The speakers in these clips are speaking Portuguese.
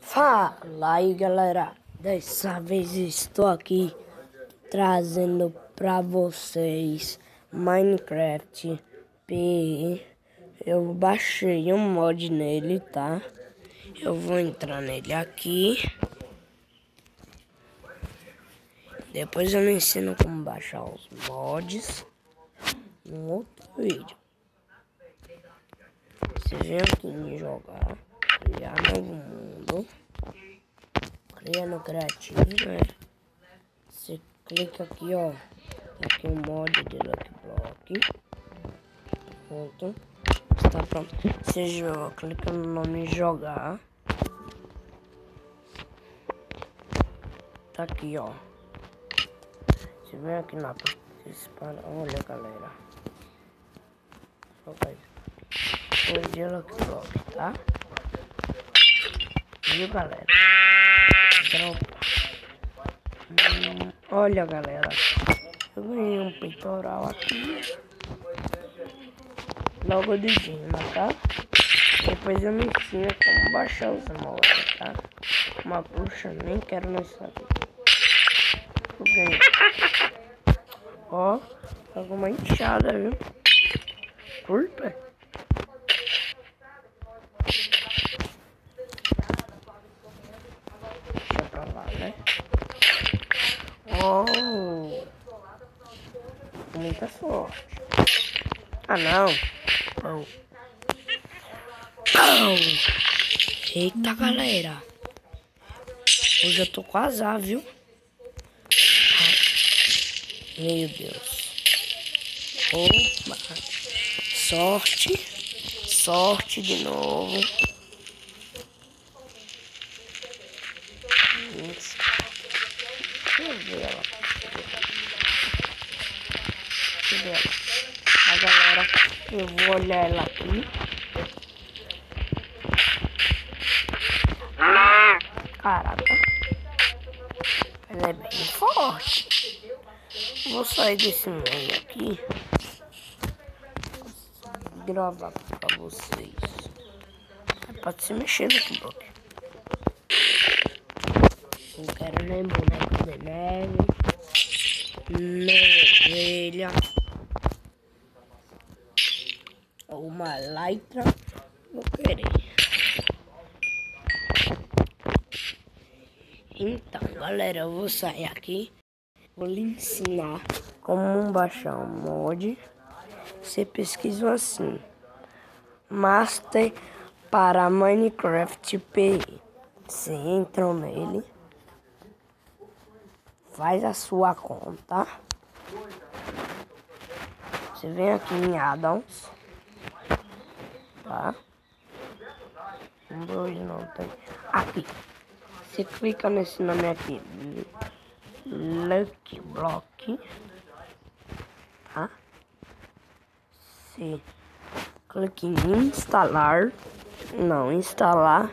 Fala aí, galera, dessa vez estou aqui trazendo pra vocês Minecraft PE. Eu baixei um mod nele, tá? Eu vou entrar nele aqui. Depois eu me ensino como baixar os mods no outro vídeo. Você vem aqui em jogar, criar novo mundo, cria no criativo, né? Você clica aqui, ó, aqui o mod de Lucky Block. Pronto, está pronto. Você joga, clica no nome jogar. Tá aqui, ó. Você vem aqui na participar. Olha, galera. Joga isso. O de Lucky Block, tá? Viu, galera? Dropa. Olha, galera. Eu ganhei um peitoral aqui. Logo de Gina, tá? Depois eu me ensino como baixar os mods, tá? Uma puxa, nem quero nem saber. Eu ganhei. Ó, alguma enxada, viu? Curta. Deixa pra lá, né? Oh, muita sorte. Ah, não. Oh. Oh. Eita, galera. Hoje eu tô com azar, viu? Meu Deus. Opa. Sorte. Sorte de novo. Isso. Deixa eu ver ela. Deixa eu ver ela. A galera, eu vou olhar ela aqui. Caraca. Ela é bem forte. Vou sair desse meio aqui. Gravar pra vocês. Pode se mexer no bloco. Não quero nem boneco de neve, nem ovelha, ou uma lycra. Vou querer. Então, galera, eu vou sair aqui. Vou lhe ensinar como baixar um mod. Você pesquisa assim: Master para Minecraft PE. Você entra nele, faz a sua conta. Você vem aqui em Addons, tá? Dois não tem. Aqui. Você clica nesse nome aqui, Lucky Block, tá? Você clica em instalar, não, instalar,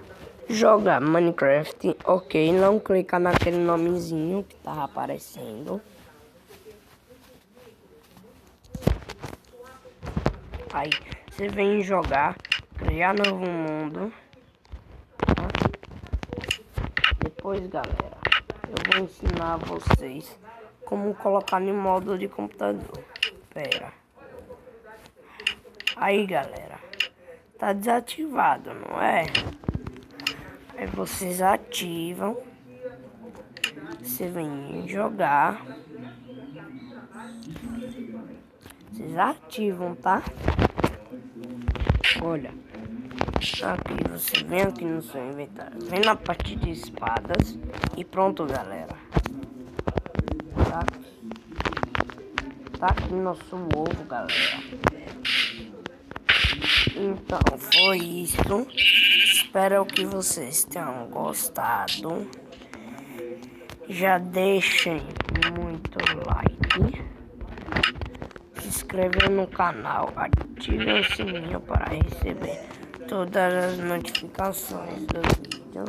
jogar Minecraft, ok, não clica naquele nomezinho que tá aparecendo. Aí, você vem jogar, criar novo mundo, tá? Depois, galera, eu vou ensinar vocês como colocar no modo de computador. Pera. Aí, galera, tá desativado, não é? Aí vocês ativam. Você vem jogar. Vocês ativam, tá? Olha. Aqui você vem aqui no seu inventário. Vem na parte de espadas. E pronto, galera. Tá aqui nosso ovo, galera. Então, foi isso. Espero que vocês tenham gostado. Já deixem muito like. Se inscrevam no canal. Ativem o sininho para receber todas as notificações do vídeo.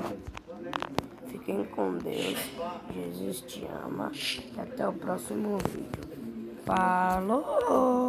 Fiquem com Deus. Jesus te ama. E até o próximo vídeo. Falou!